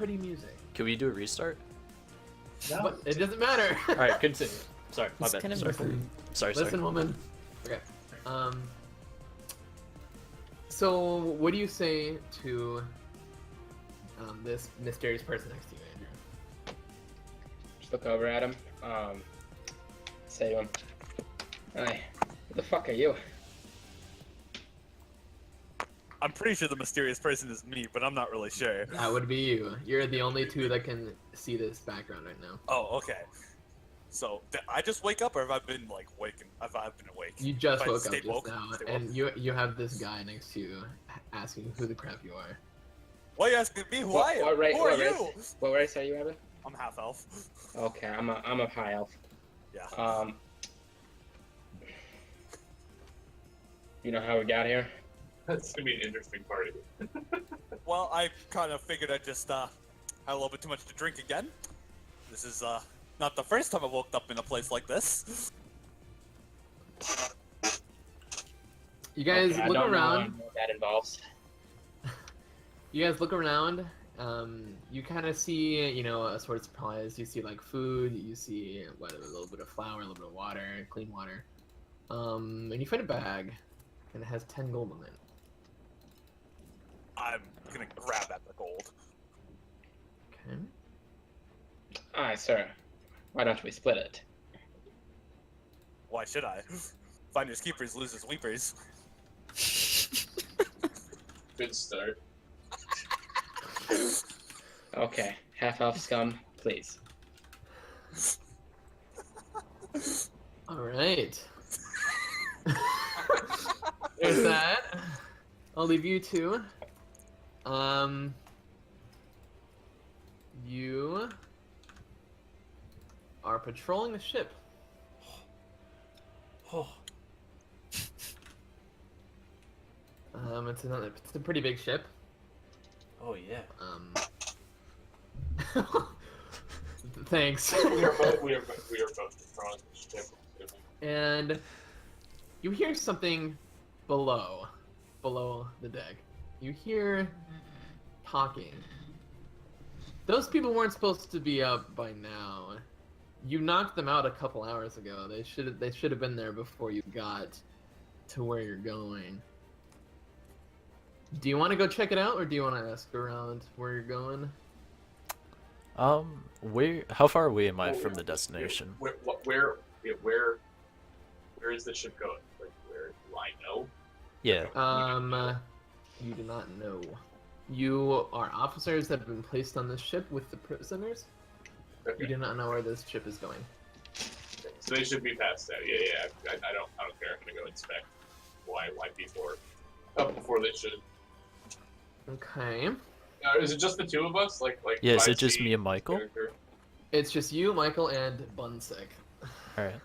pretty music. Can we do a restart? No. But it doesn't matter. All right, continue. Sorry, my It's bad. kind of Sorry. Listen, woman. Okay. So what do you say to this mysterious person next to you, Andrew? Just look over at him. Say to him, "Hi, who the fuck are you?" I'm pretty sure the mysterious person is me, but I'm not really sure. That would be you. You're the only two that can see this background right now. Oh, okay. So, did I just wake up, or have I been, like, waking? Have I been awake? You just If I woke up stayed just woke, now, stay and you have this guy next to you asking who the crap you are. Why are you asking me who What- I am? what ra- Who are what you? race- What race are you, Evan? I'm half elf. Okay, I'm a high elf. Yeah. You know how we got here? That's gonna be an interesting party. Well, I kind of figured I'd just had a little bit too much to drink again. This is not the first time I woke up in a place like this. You guys Okay, I look don't know around. what that involves. You guys look around. You kind of see, a sort of supplies. You see like food. You see a little bit of flour, a little bit of water, clean water. And you find a bag, and it has 10 gold on it. I'm gonna grab at the gold. Okay. Aye, sir. Why don't we split it? Why should I? Finders keepers, losers weepers. Good start. Okay, half elf scum, please. All right. There's that. I'll leave you two. You are patrolling the ship. Oh. It's a pretty big ship. Oh yeah. Thanks. We are both strong. And you hear something below the deck. You hear talking. Those people weren't supposed to be up by now. You knocked them out a couple hours ago. They should have been there before you got to where you're going. Do you want to go check it out, or do you want to ask around where you're going? How far away am I from the destination? Where is the ship going? Like, where do I know? Yeah. You do not know. You are officers that have been placed on this ship with the prisoners. Okay. You do not know where this ship is going. So they should be passed out. Yeah. I don't care. I'm gonna go inspect why people are up before they should. Okay. Is it just the two of us? Like Yeah, is do I it just see me and Michael? character? It's just you, Michael, and Bunsek. Alright.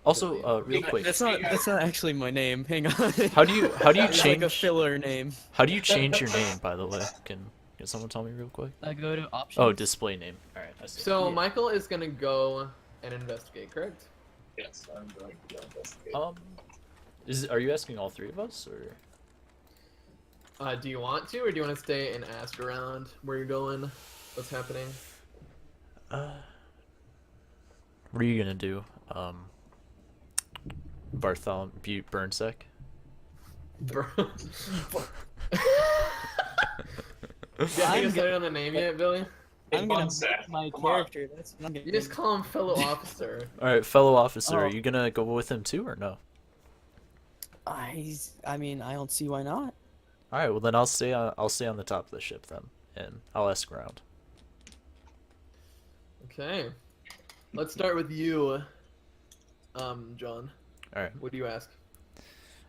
Also, real quick, That's not actually my name. Hang on. how do you It's like a change filler name. how do you change your name, by the way? Can someone tell me real quick? I go to options. Oh, display name. Alright, I see. So Yeah. Michael is gonna go and investigate, correct? Yes, I'm going to go investigate. Are you asking all three of us, or? Do you want to, or do you want to stay and ask around where you're going? What's happening? What are you gonna do? Bartholomew Burnsec? Yeah, you decided on the name yet, Billy? I'm gonna Bunsek, make my come on. character. That's what I'm gonna You just call him fellow officer. Alright, fellow officer, Oh. are you gonna go with him too, or no? I mean, I don't see why not. Alright, well then I'll stay on the top of the ship then, and I'll ask around. Okay. Let's start with you, John. Alright. What do you ask?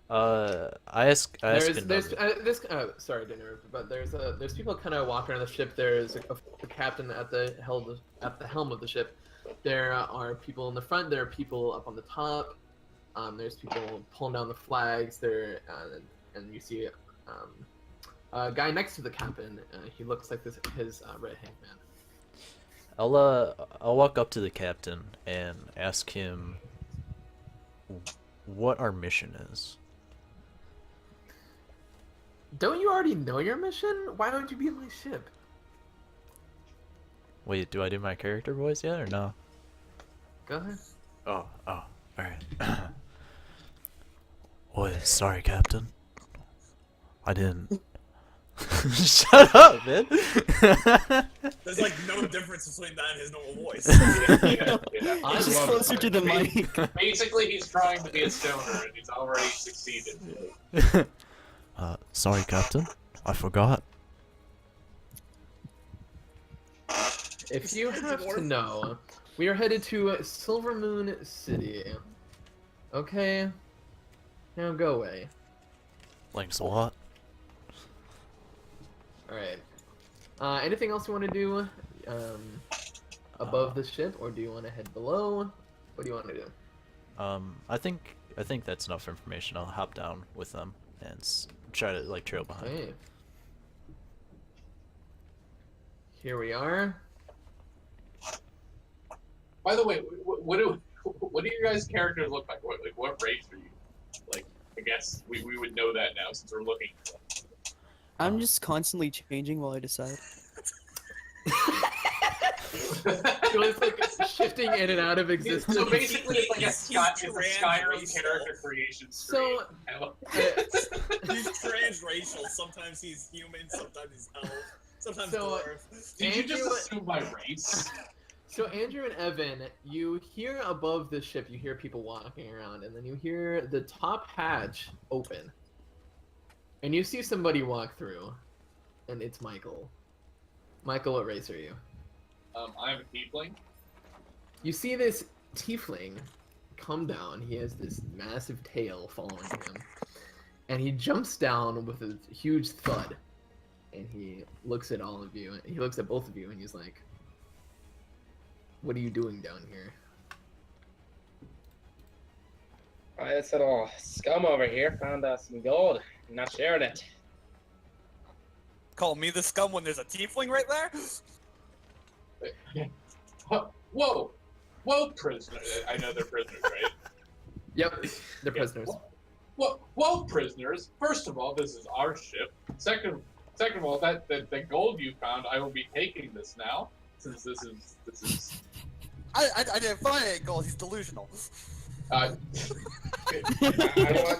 I ask There's another. sorry to interrupt, but there's people kind of walking around the ship. There's a captain at the helm of the ship. There are people in the front. There are people up on the top. There's people pulling down the flags. And you see a guy next to the captain. He looks like his right-hand man. I'll walk up to the captain and ask him what our mission is. Don't you already know your mission? Why don't you be on my ship? Wait, do I do my character voice yet or no? Go ahead. Oh, alright. Oi, sorry, Captain. I didn't. Shut up, man! There's like no difference between that and his normal voice. Yeah. I It's just love closer to the mic. Basically, he's trying to be a stoner, and he's already succeeded. Sorry, Captain. I forgot. If you have to know, we are headed to Silvermoon City. Okay? Now go away. Thanks a lot. Alright. Anything else you want to do above the ship, or do you want to head below? What do you want to do? I think that's enough information. I'll hop down with them and try to like trail behind. Okay. Here we are. By the way, what do your guys' characters look like? What race are you? Like, I guess we would know that now since we're looking. I'm just constantly changing while I decide. It's like shifting in and out of existence. So basically, it's like He's it's a Skyrim transracial. character creation So, screen. He's transracial. Sometimes he's human, sometimes he's elf, sometimes So, dwarf. Did you just Andrew- assume my race? So Andrew and Evan, you hear above the ship, you hear people walking around, and then you hear the top hatch open. And you see somebody walk through, and it's Michael. Michael, what race are you? I'm a tiefling. You see this tiefling come down. He has this massive tail following him. And he jumps down with a huge thud. And he looks at all of you. He looks at both of you, and he's like, "What are you doing down here?" This little scum over here found some gold. I'm not sharing it. Call me the scum when there's a tiefling right there? Whoa, prisoner! I know they're prisoners, right? Yep, they're prisoners. Whoa, prisoners! First of all, this is our ship. Second of all, that the gold you found, I will be taking this now, since this is. I didn't find any gold. He's delusional. I want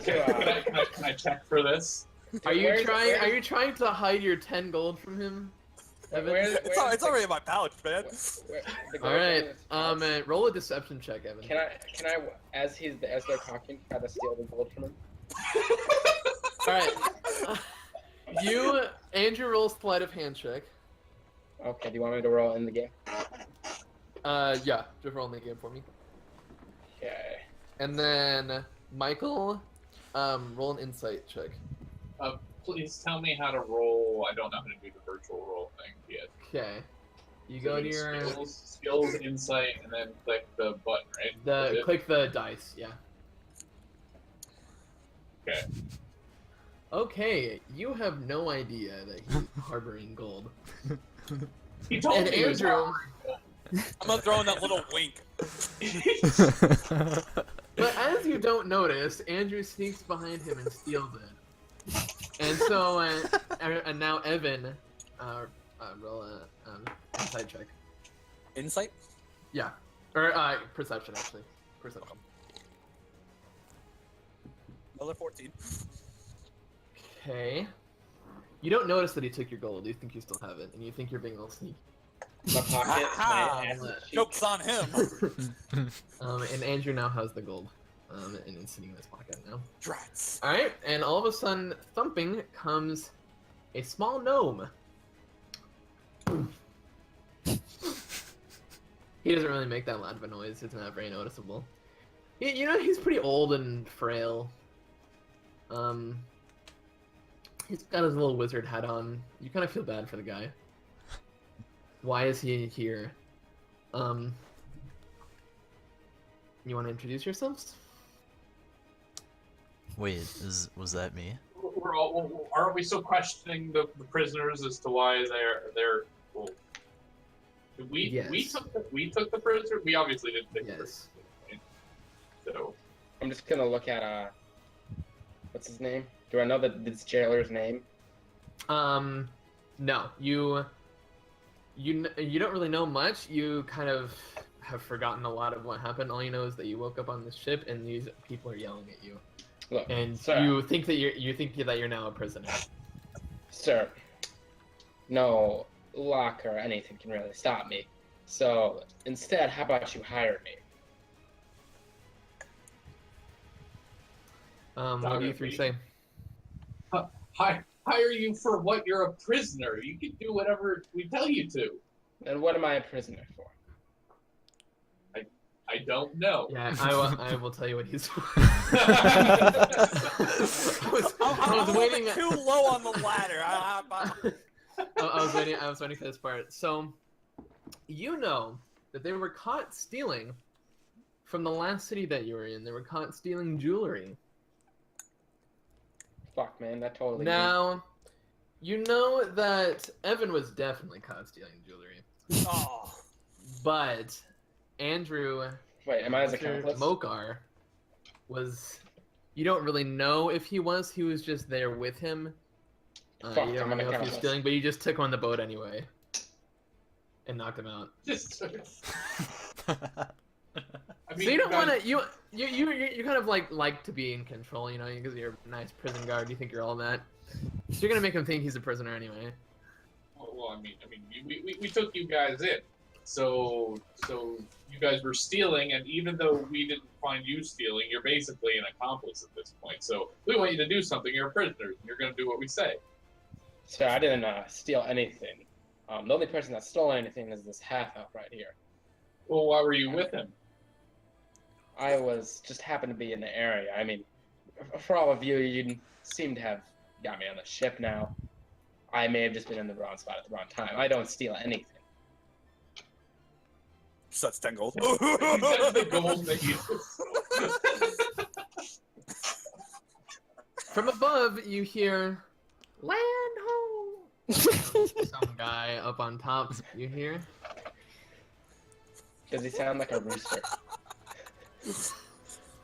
to. Can I check for this? Are you trying to hide your 10 gold from him, Evan? It's already in my pouch, man. All right. Roll a deception check, Evan. Can I, as they're talking, try to steal the gold from him? All right. Andrew rolls sleight of hand check. Okay. Do you want me to roll in the game? Yeah. Just roll in the game for me. Okay. And then Michael, roll an insight check. Please tell me how to roll. I don't know how to do the virtual roll thing yet. Okay. You go to your skills, insight, and then click the button, right? click the dice. Yeah. Okay. Okay. You have no idea that he's harboring gold. He told And me he was Andrew. I'm gonna throw in that little wink. But as you don't notice, Andrew sneaks behind him and steals it. And so, and now Evan, roll a insight check. Insight? Yeah, or perception actually. Perception. Another 14. Okay. You don't notice that he took your gold. You think you still have it, and you think you're being a little sneaky. My pocket. Ha-ha! My ass cheek. Joke's on him. And Andrew now has the gold, and it's sitting in his pocket now. Drats. All right, and all of a sudden, thumping comes a small gnome. He doesn't really make that loud of a noise. It's not very noticeable. He's pretty old and frail. He's got his little wizard hat on. You kind of feel bad for the guy. Why is he here? You want to introduce yourselves? Wait, was that me? Aren't we still questioning the prisoners as to why they're well, Yes. we took the prisoner. We obviously didn't take the Yes. prisoner. Right? So I'm just gonna look at what's his name? Do I know this jailer's name? No, you don't really know much. You kind of have forgotten a lot of what happened. All you know is that you woke up on this ship and these people are yelling at you, Look, and sir, you think that you're now a prisoner. sir, no lock or anything can really stop me. So instead, how about you hire me? What do you three say? Hire you for what? You're a prisoner. You can do whatever we tell you to. And what am I a prisoner for? I don't know. Yeah, I will tell you what he's. I I was waiting. too low on the ladder. I was waiting for this part. So, you know that they were caught stealing from the last city that you were in. They were caught stealing jewelry. Fuck, man, that totally. Now, you know that Evan was definitely caught stealing jewelry, Oh. but Andrew, Wait, am I as a Mr. accomplice? Mokar, was. You don't really know if he was. He was just there with him. Fuck, You don't I'm an know if he was accomplice. stealing, but you just took him on the boat anyway, and knocked him out. Just, I mean, So you don't guys- want to you kind of like to be in control, you know, because you're a nice prison guard. You think you're all that. So you're gonna make him think he's a prisoner anyway. Well, I mean, we took you guys in, so you guys were stealing, and even though we didn't find you stealing, you're basically an accomplice at this point. So we want you to do something. You're prisoners, and you're going to do what we say. Sir, I didn't steal anything. The only person that stole anything is this half-elf right here. Well, why were you with him? I just happened to be in the area. I mean, for all of you, you seem to have got me on the ship now. I may have just been in the wrong spot at the wrong time. I don't steal anything. So that's 10 gold. That's the gold that you. From above, you hear "Land ho!" Some guy up on top. You hear? Does he sound like a rooster?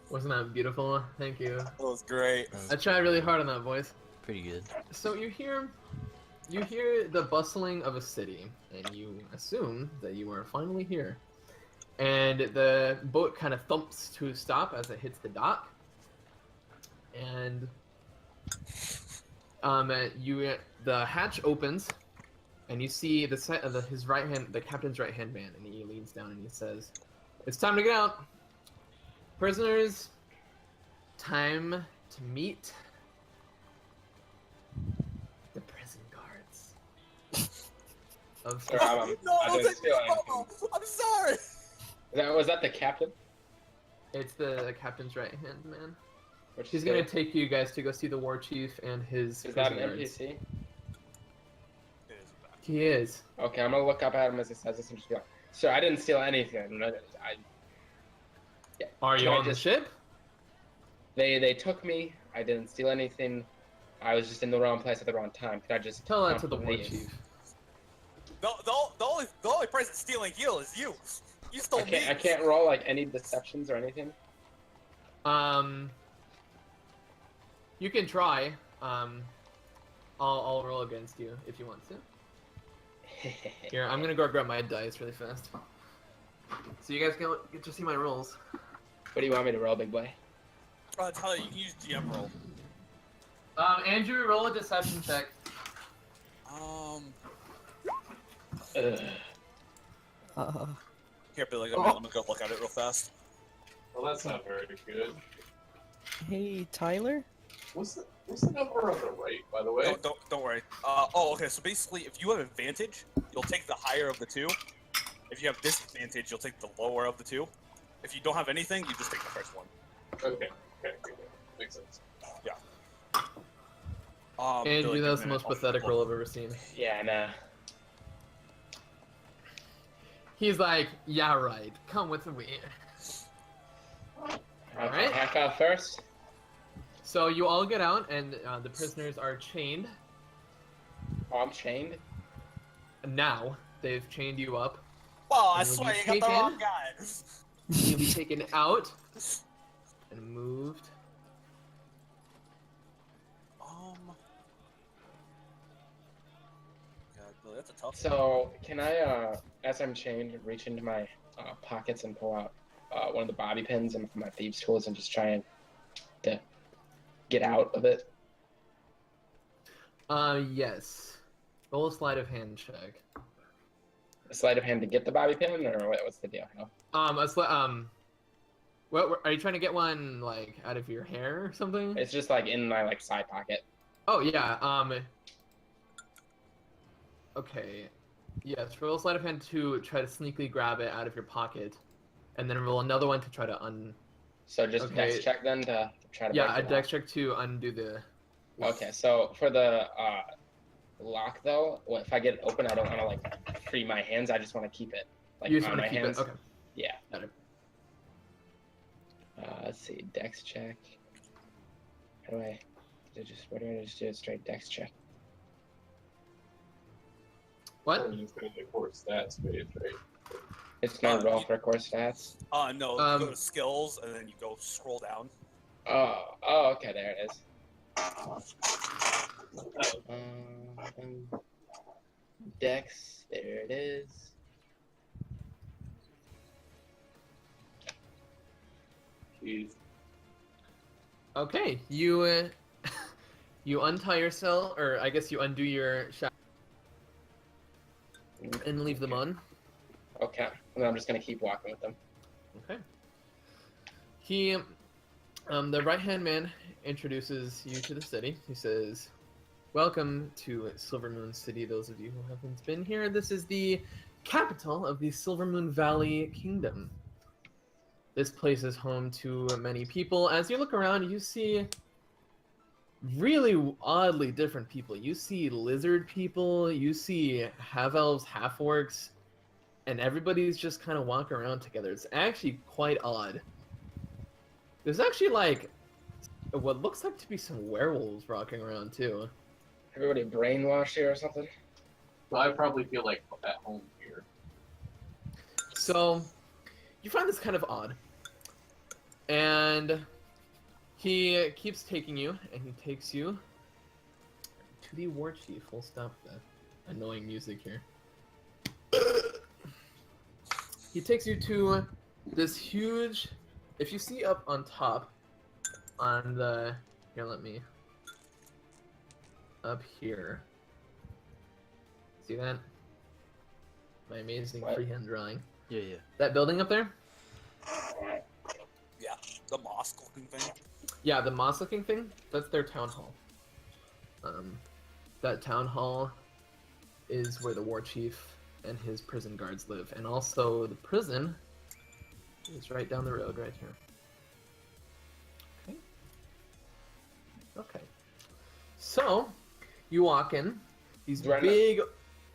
Wasn't that beautiful? Thank you. That was great. I tried really hard on that voice. Pretty good. So you hear the bustling of a city, and you assume that you are finally here. And the boat kind of thumps to a stop as it hits the dock. And the hatch opens, and you see his right hand, the captain's right hand man, and he leans down and he says, "It's time to get out, prisoners. Time to meet the prison guards." Sir, I No, didn't steal anything. I'm sorry. Was that the captain? It's the captain's right hand man. Which He's gonna take you guys to go see the Warchief and his Is that an prison guards. NPC? He is. Okay, I'm gonna look up at him as he says this and just be like, "Sir, I didn't steal anything. Yeah. Are you Can I on the just- ship? They took me. I didn't steal anything. I was just in the wrong place at the wrong time. Could I just Tell that to the leave? Warchief. The only person stealing heal is you. You stole me. I can't roll like any deceptions or anything. You can try. I'll roll against you if you want to. Here, I'm gonna go grab my dice really fast. So you guys get to see my rolls. What do you want me to roll, big boy? Tyler, you can use GM roll. Andrew, roll a deception check. Ugh. Here, Billy, let me go look at it real fast. Well, that's not very good. Hey, Tyler? What's the number on the right, by the way? Don't worry. Okay. So basically, if you have advantage, you'll take the higher of the two. If you have disadvantage, you'll take the lower of the two. If you don't have anything, you just take the first one. Okay. Makes sense. Andrew, Billy, that's give the me a most minute. pathetic roll I've ever seen. Yeah, nah. He's like, yeah, right. Come with me. Okay, Alright. half out first. So you all get out, and the prisoners are chained. Oh, I'm chained. Now they've chained you up. Oh, I And when swear you you got the take wrong in- guy. You'll be taken out and moved. that's a tough one. So can I, as I'm chained, reach into my pockets and pull out one of the bobby pins and my thieves' tools and just try and to get out of it? Yes. Roll a sleight of hand check. A sleight of hand to get the bobby pin, or what's the deal? No? What are you trying to get one like out of your hair or something? It's just like in my like side pocket. Oh yeah. Okay. Yes. Roll a sleight of hand to try to sneakily grab it out of your pocket, and then roll another one to try to So just a Okay. dex check then to try to Yeah, a break the dex check to undo the. lock. Okay, so for the lock though, if I get it open, I don't want to like free my hands. I just want to keep it like You just on want my to keep hands. it. Okay. Yeah. Got it. Let's see, dex check. How do I? What do I just do? A straight dex check. What? You put in the core stats page, right? It's not roll for core stats. No, you go to skills and then you go scroll down. Oh, okay, there it is. Dex, there it is. Jeez. Okay. You you untie yourself, or I guess you undo your shackles and leave them on. Okay, and then I'm just gonna keep walking with them. Okay. He, the right-hand man introduces you to the city. He says, "Welcome to Silvermoon City. Those of you who haven't been here, this is the capital of the Silvermoon Valley Kingdom. This place is home to many people. As you look around, you see really oddly different people. You see lizard people. You see half-elves, half-orcs." And everybody's just kind of walking around together. It's actually quite odd. There's actually like what looks like to be some werewolves walking around too. Everybody brainwashed here or something? So I probably feel like at home here. So you find this kind of odd. And he keeps taking you, and he takes you to the Warchief. We'll stop the annoying music here. He takes you to this huge, if you see up on top, on the, here let me, up here. See that? My amazing What? freehand drawing. Yeah. That building up there? Yeah, the mosque looking thing. Yeah, the moss looking thing, that's their town hall. That town hall is where the war chief and his prison guards live, and also the prison is right down the road right here. Okay. So, you walk in, these Do I know- big...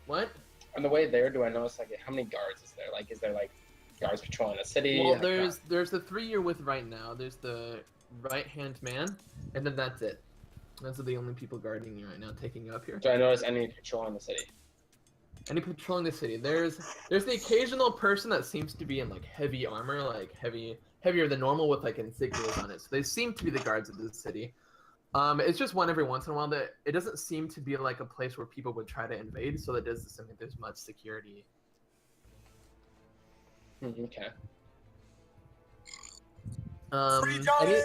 What? On the way there, do I notice like how many guards is there? Like, is there like guards patrolling the city? Well, Like, there's the three you're with right now. There's the right-hand man, and then that's it. Those are the only people guarding you right now, taking you up here. do I notice any patrolling the city? Any patrolling the city? There's the occasional person that seems to be in like heavy armor, like heavier than normal with like insignias on it. So they seem to be the guards of the city. It's just one every once in a while. That it doesn't seem to be like a place where people would try to invade. So that doesn't seem like there's much security. Okay. Free Johnny!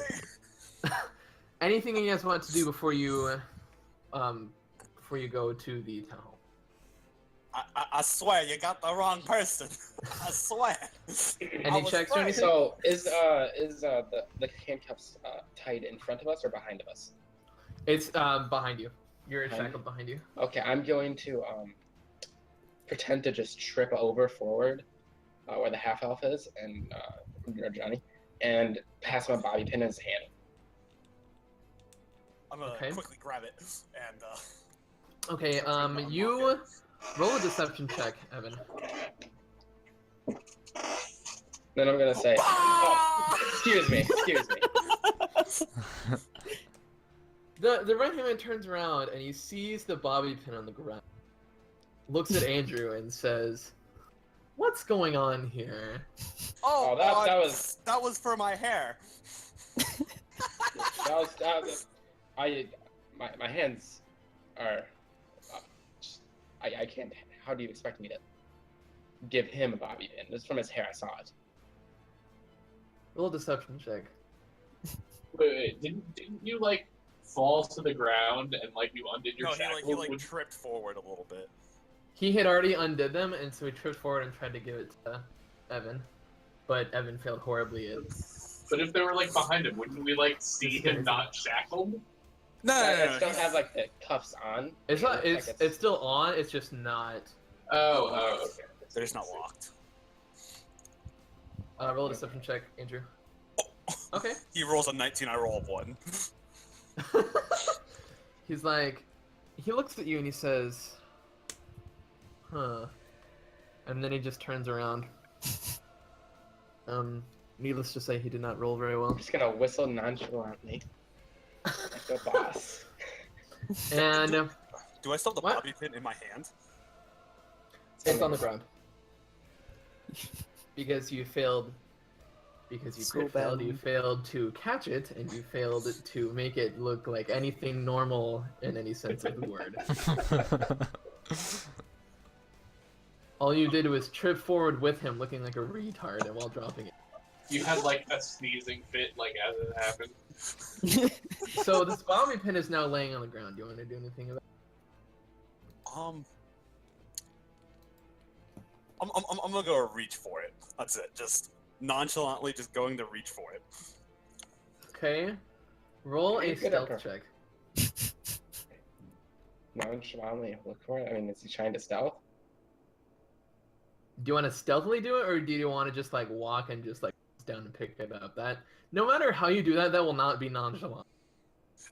Anything you guys want to do before you go to the town hall? I swear, you got the wrong person. I swear. Any checks or anything? So is the handcuffs tied in front of us or behind of us? It's behind you. You're Behind shackled behind you. Okay, I'm going to pretend to just trip over forward where the half elf is and or Johnny, and pass my bobby pin in his hand. I'm gonna Okay. quickly grab it and Okay. You roll a deception check, Evan. Then I'm gonna say, oh, excuse me. The right hand man turns around and he sees the bobby pin on the ground. Looks at Andrew and says, "What's going on here?" oh, that was for my hair. My hands are I can't how do you expect me to give him a bobby pin? Just from his hair, I saw it. Roll a deception check. Wait, didn't you like fall to the ground and like you undid your No, shackles? he tripped forward a little bit. He had already undid them, and so he tripped forward and tried to give it to Evan, but Evan failed horribly at. But if they were like behind him, wouldn't we like see him not shackled? I still have like the cuffs on. It's not. It looks It's like it's still on. It's just not. Oh, okay. They're just not locked. Roll a deception check, Andrew. Okay. He rolls a 19, I roll a 1. He's like, he looks at you and he says, "Huh," and then he just turns around. Needless to say, he did not roll very well. I'm just gonna whistle nonchalantly. Like the boss. And Do I still have the What? bobby pin in my hand? it's on the ground because you failed. Because you So failed, you bad. failed to catch it, and you failed to make it look like anything normal in any sense of the word. All you did was trip forward with him, looking like a retard, and while dropping it. You had like a sneezing fit, like as it happened. So this bobby pin is now laying on the ground. Do you want to do anything about I'm gonna go reach for it. That's it. Just nonchalantly, just going to reach for it. it? Okay. Roll a Pretty good stealth at check. Nonchalantly look for it. I mean, is he trying to stealth? Do you want to stealthily do it, or do you want to just like walk and just like down and pick it up? That no matter how you do that, that will not be nonchalant.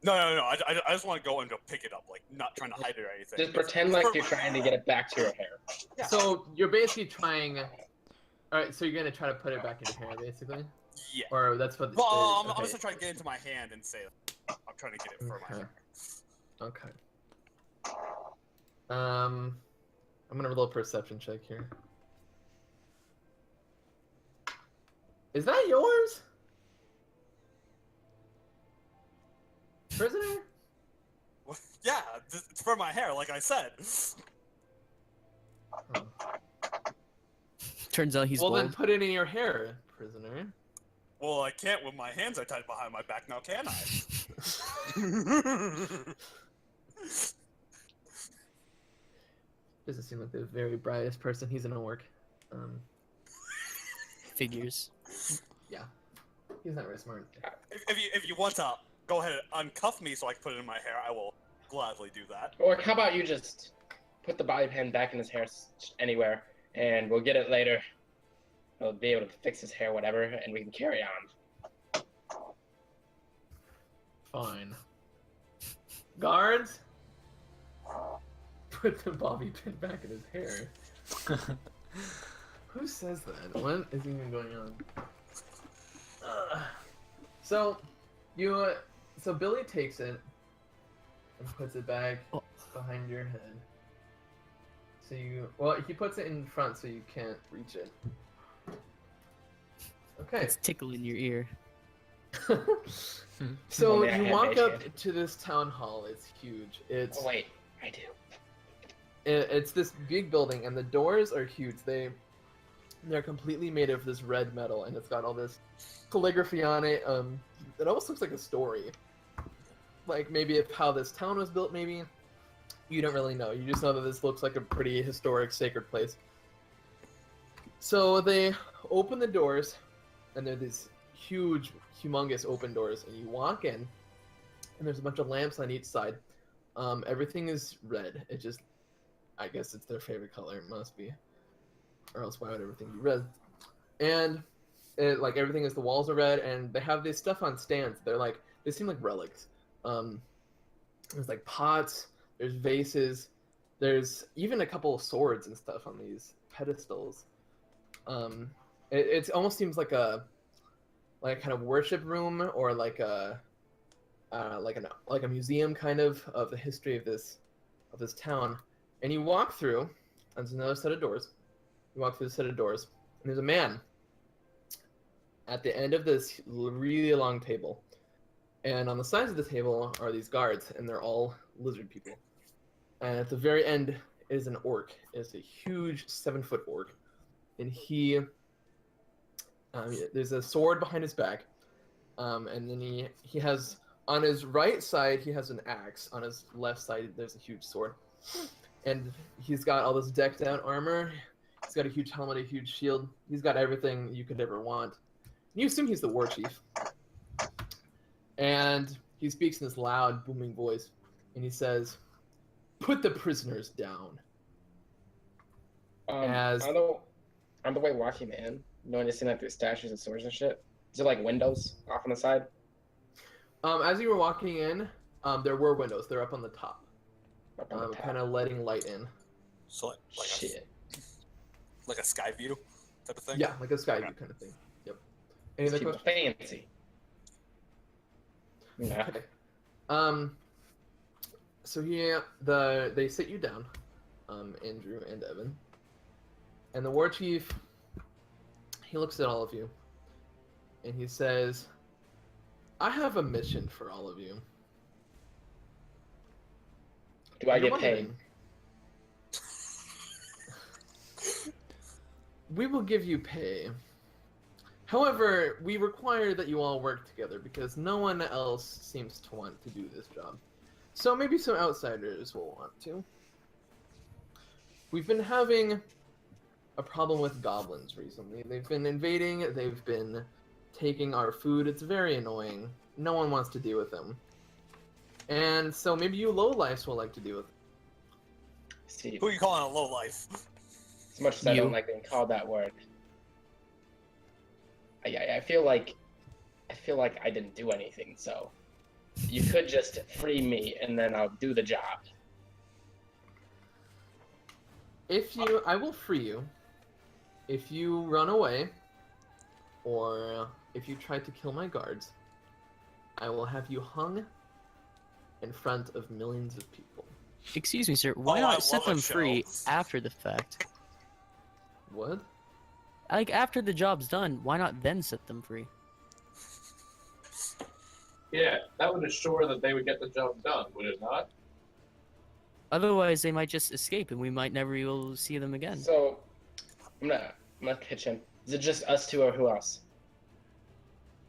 No. I just want to go and go pick it up, like not trying to hide it or anything. Just pretend like you're trying to get it back to your hair. Yeah. So you're basically trying. All right, so you're gonna try to put it back in your hair, basically, Yeah. or that's what. Well, I'm okay. just trying to get into my hand and say, I'm trying to get it for my Okay. hair. Okay. I'm gonna roll a perception check here. Is that yours? Prisoner? Yeah, it's for my hair, like I said. Oh. Turns out he's Well, then bald. put it in your hair, prisoner. Well, I can't when my hands are tied behind my back now, can I? Doesn't seem like the very brightest person. He's gonna work. Figures. He's not very smart. If you want to go ahead and uncuff me so I can put it in my hair, I will gladly do that. Or how about you just put the bobby pin back in his hair anywhere, and we'll get it later. We'll be able to fix his hair, whatever, and we can carry on. Fine. Guards, put the bobby pin back in his hair. Who says that? What is even going on? So Billy takes it and puts it back Oh. behind your head. So he puts it in front so you can't reach it. Okay. It's tickling your ear. So Oh, man, I you had walk mage up hand. to this town hall. It's huge. It's Oh wait, I do. it's this big building, and the doors are huge. They're completely made of this red metal, and it's got all this calligraphy on it. It almost looks like a story, like maybe of how this town was built. Maybe you don't really know. You just know that this looks like a pretty historic, sacred place. So they open the doors, and they're these huge, humongous open doors, and you walk in, and there's a bunch of lamps on each side. Everything is red. It just, I guess it's their favorite color. It must be, or else why would everything be red? And like everything is, the walls are red, and they have this stuff on stands. They seem like relics. There's like pots. There's vases. There's even a couple of swords and stuff on these pedestals. It almost seems like a kind of worship room, or like a museum kind of the history of this town. And you walk through, and there's another set of doors. You walk through the set of doors, and there's a man at the end of this really long table. And on the sides of the table are these guards, and they're all lizard people. And at the very end is an orc. It's a huge 7-foot orc, and he there's a sword behind his back, and then he has on his right side he has an axe. On his left side there's a huge sword, and he's got all this decked out armor. He's got a huge helmet, a huge shield. He's got everything you could ever want. You assume he's the Warchief, and he speaks in this loud, booming voice, and he says, "Put the prisoners down." On the way walking in, noticing like the statues and swords and shit. Is there like windows off on the side? As you were walking in, there were windows. They're up on the top, Up on the top. kind of letting light in. So like Shit. like a sky view type of thing. Yeah, like a sky view kind of thing. Yep. Any other People questions? fancy. Yeah. Okay. So they sit you down, Andrew and Evan, and the war chief. He looks at all of you, and he says, "I have a mission for all of you." Do I You're get paid? wondering, we will give you pay. However, we require that you all work together because no one else seems to want to do this job. So maybe some outsiders will want to. We've been having a problem with goblins recently. They've been invading, they've been taking our food. It's very annoying. No one wants to deal with them. And so maybe you lowlifes will like to deal with them. See, Who are you calling a low life? as much as I don't You. like being called that word, I feel like I didn't do anything. So you could just free me, and then I'll do the job. I will free you if you run away, or if you try to kill my guards. I will have you hung in front of millions of people. Excuse me, sir. Why Oh, I not set love a them free show. after the fact? What? Like after the job's done, why not then set them free? Yeah, that would assure that they would get the job done, would it not? Otherwise, they might just escape, and we might never be able to see them again. So I'm not pitching. Is it just us two or who else?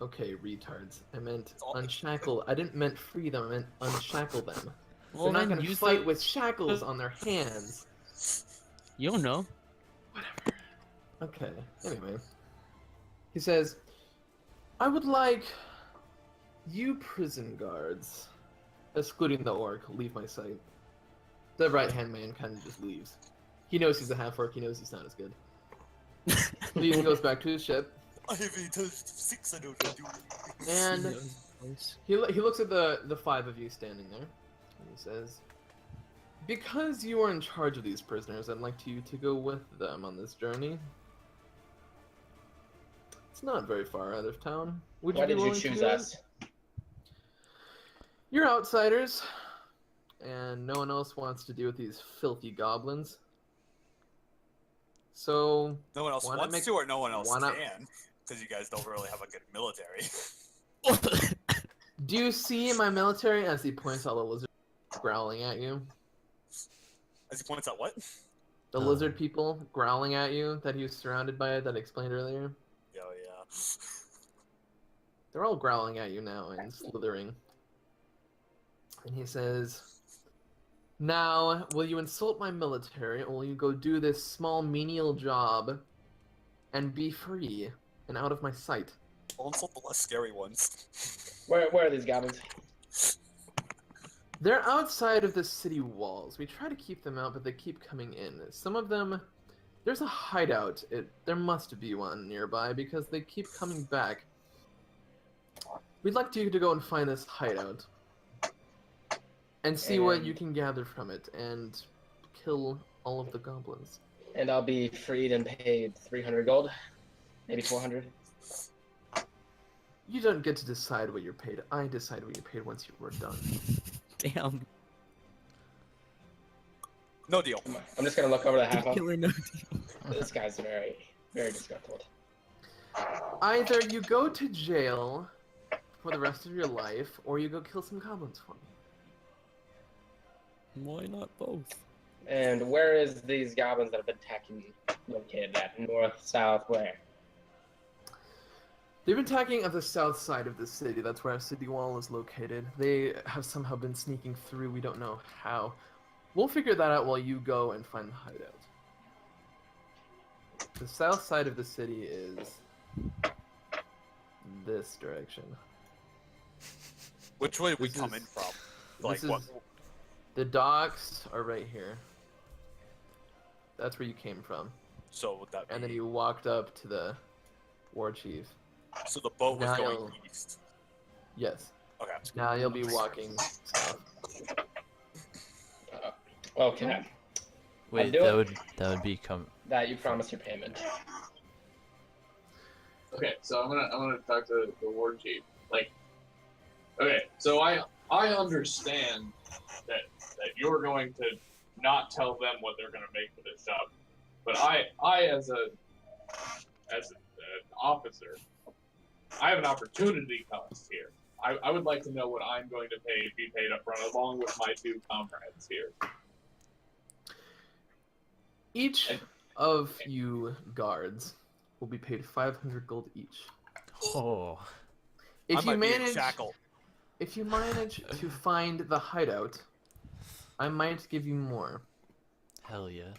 Okay, retards. I meant all- unshackle. I didn't meant free them. I meant unshackle them. Well, They're not then gonna use fight the- with shackles on their hands. You don't know. Whatever. Okay. Anyway, he says, "I would like you prison guards, excluding the orc, leave my sight." The right-hand man kind of just leaves. He knows he's a half-orc. He knows he's not as good. Leaves and goes back to his ship. I haven't touched 6, I don't do it. And he looks at the 5 of you standing there, and he says, "Because you are in charge of these prisoners, I'd like you to go with them on this journey. It's not very far out of town. Would Why be did you willing to choose do it? us? You're outsiders, and no one else wants to deal with these filthy goblins. So, No one else Why not wants make- to, or no one else why not- can, because you guys don't really have a good military. do you see my military?" As he points out the lizard growling at you. As he points out, what? The lizard people growling at you that he was surrounded by that I explained earlier. Oh yeah. They're all growling at you now and slithering. And he says, "Now, will you insult my military, or will you go do this small menial job and be free and out of my sight?" I'll insult the less scary ones. Where are these goblins? They're outside of the city walls. We try to keep them out, but they keep coming in. Some of them, there's a hideout. There must be one nearby because they keep coming back. We'd like you to go and find this hideout and see what And- you can gather from it and kill all of the goblins. And I'll be freed and paid 300 gold, maybe 400. You don't get to decide what you're paid. I decide what you're paid once you were done. Damn. No deal. I'm just gonna look over the half of. Killer no This guy's very, very disgruntled. Either you go to jail for the rest of your life, or you go kill some goblins for me. Why not both? And where is these goblins that have been attacking located at? North, south, where? They've been attacking at the south side of the city. That's where our city wall is located. They have somehow been sneaking through. We don't know how. We'll figure that out while you go and find the hideout. The south side of the city is this direction. Which way we This come is- in from? Like this what? is- The docks are right here. That's where you came from. So would that be? And then you walked up to the Warchief. So the boat was Now going you'll- east. Yes. Okay. Now you'll be walking south. Okay. Wait, do that it. would become. That you promised your payment. Okay, so I'm gonna talk to the war chief. Like, okay, so I understand that you're going to not tell them what they're gonna make for this job, but I as an officer, I have an opportunity cost here. I would like to know what I'm going to be paid up front, along with my two comrades here. Each of you guards will be paid 500 gold each. Oh. If I you might be in manage, shackle. if you manage to find the hideout, I might give you more. Hell yeah.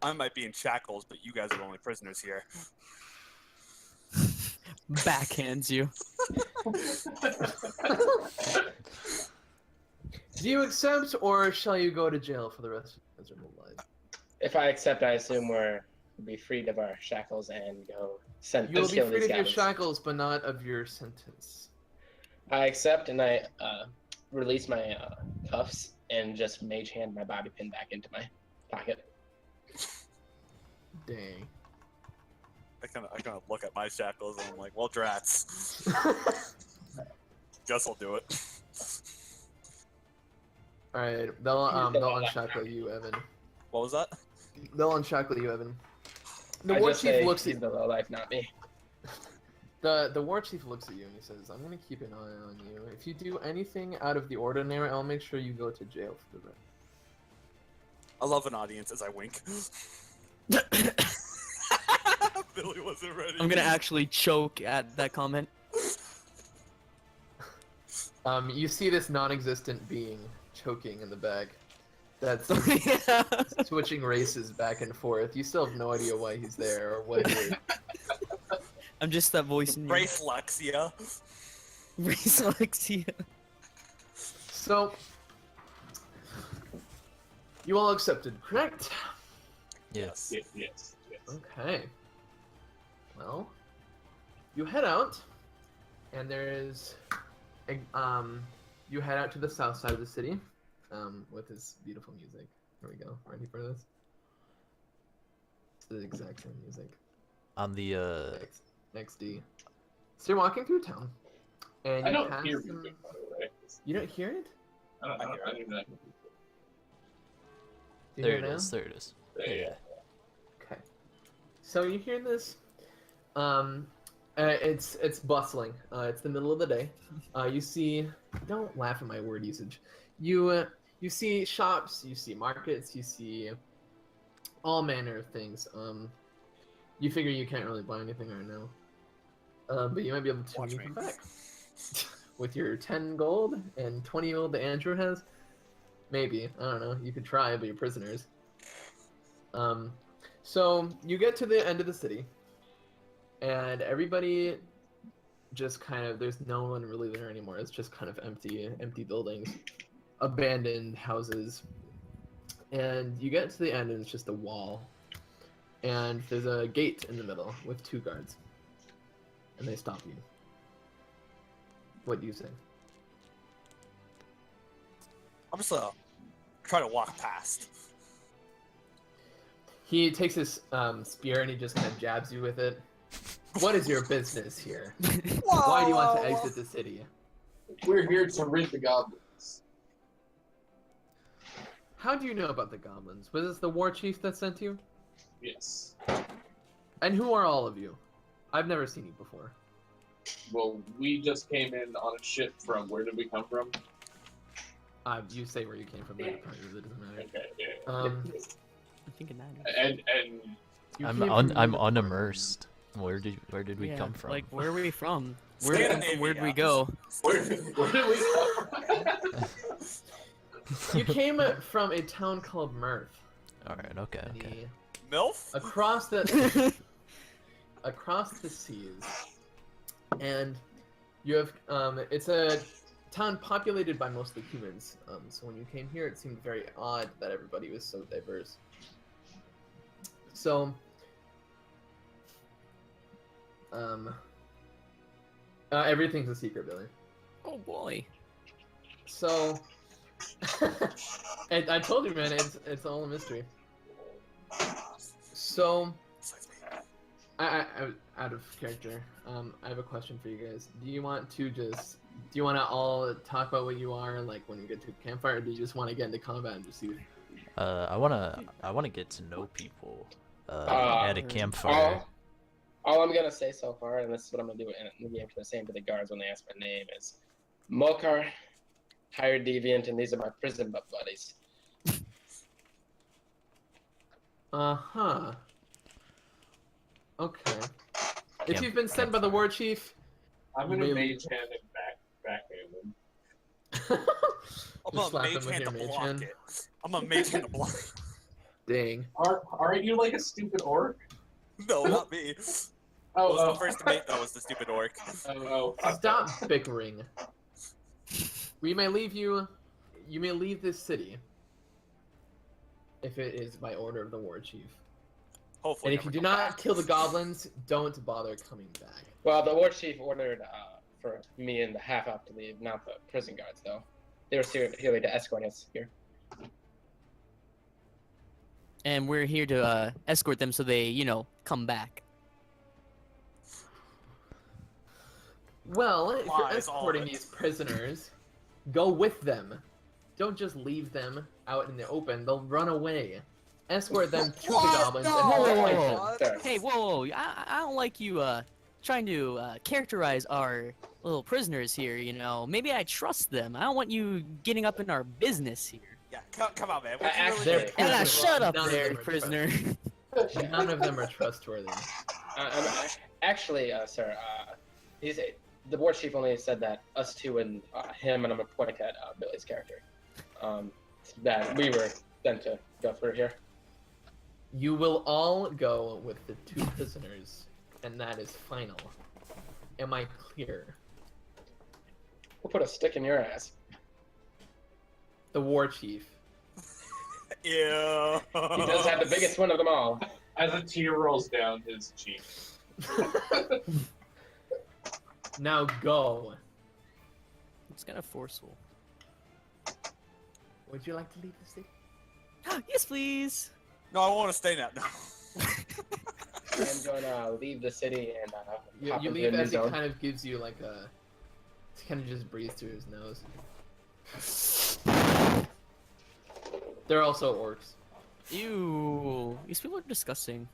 I might be in shackles, but you guys are the only prisoners here. Backhands you. Do you accept, or shall you go to jail for the rest of your miserable life? If I accept, I assume we'll be freed of our shackles and go send You will be kill freed these of your goblins. shackles, but not of your sentence. I accept, and I release my cuffs and just mage hand my bobby pin back into my pocket. Dang. I kind of look at my shackles and I'm like, well, drats. Guess I'll do it. All right, they'll unshackle you, Evan. What was that? They'll unshackle you, Evan. The I war just chief say looks he's at the low life, not me. the war chief looks at you and he says, "I'm gonna keep an eye on you. If you do anything out of the ordinary, I'll make sure you go to jail for the rest." I love an audience as I wink. Billy wasn't ready. I'm gonna actually choke at that comment. You see this non-existent being choking in the back. That's Yeah. switching races back and forth. You still have no idea why he's there or what he is. I'm just that voice in your Bracelexia. dyslexia. So, you all accepted, correct? Yes. Yes. Okay. Well, you head out, and there's, you head out to the south side of the city, with this beautiful music. Here we go. Ready for this? It's the exact same music. On the XD. So you're walking through town, and I you don't pass hear some- music, by the way. You don't hear it? I don't even know. Do you there hear it now? is. There it is. Yeah. Okay. So you hear this? It's bustling. It's the middle of the day. You see. Don't laugh at my word usage. You see shops. You see markets. You see all manner of things. You figure you can't really buy anything right now. But you might be able to when Watch you me. come back with your 10 gold and 20 gold that Andrew has. Maybe, I don't know. You could try, but you're prisoners. So you get to the end of the city, and everybody just kind of, there's no one really there anymore. It's just kind of empty buildings, abandoned houses. And you get to the end, and it's just a wall. And there's a gate in the middle with 2 guards. And they stop you. What do you say? I'm just try to walk past. He takes his spear and he just kind of jabs you with it. What is your business here? Why do you want to exit the city? We're here to rid the goblins. How do you know about the goblins? Was this the war chief that sent you? Yes. And who are all of you? I've never seen you before. Well, we just came in on a ship from, where did we come from? You say where you came from. It doesn't matter. Okay, yeah. Um, I'm thinking that. And you I'm came from I'm unicorn. unimmersed. Where did we Yeah, come from? Like, where are we from? Scandinavia. Where'd we go? where did we come from? You came from a town called Mirth. All right. Okay. Okay. MILF? Across the seas, and you have it's a town populated by mostly humans. So when you came here, it seemed very odd that everybody was so diverse. So everything's a secret, Billy. Oh boy. So and I told you, man, it's all a mystery. So I out of character. I have a question for you guys. Do you want to all talk about what you are like when you get to a campfire, or do you just want to get into combat and just see? I wanna get to know people. At a campfire. All I'm gonna say so far, and this is what I'm gonna do in the game to the same to the guards when they ask my name, is Mokar, hired deviant, and these are my prison buddies. Uh-huh. Okay. If Camp- you've been sent by the Warchief, I'm gonna Really? mage hand him backhand him. I'm Just gonna slap mage him with hand your to mage block hand. it. I'm gonna mage hand to block it. Dang. Aren't you like a stupid orc? No, not me. Oh, Was the first mate that was the stupid orc. oh. Stop bickering. We may leave you. You may leave this city. If it is by order of the Warchief. Hopefully. And if you never do come not back. kill the goblins, don't bother coming back. Well, the war chief ordered for me and the half up to leave, not the prison guards, though. They were here to escort us here. And we're here to escort them so they, come back. Well, if you're Lies, all of escorting it. these prisoners, go with them. Don't just leave them out in the open. They'll run away. Escort them to the goblins and fight them. There. Hey, whoa! I don't like you trying to characterize our little prisoners here. Maybe I trust them. I don't want you getting up in our business here. Yeah, come on, man. We I can really actually- get- They're Yeah, prisoners. shut up None of there, them are prisoner. None of them are trustworthy. Actually, sir, the war chief only said that us two and him, and I'm gonna point at Billy's character, that we were sent to go through here. You will all go with the 2 prisoners, and that is final. Am I clear? We'll put a stick in your ass. The Warchief. Ew. He does have the biggest one of them all. As a tear rolls down his cheek. Now go. It's kind of forceful. Would you like to leave the city? Yes, please. No, I want to stay now. No. I'm gonna leave the city and You hop into leave a new as he zone. kind of gives you like a... He kind of just breathes through his nose. They're also orcs. Ew. These people are disgusting.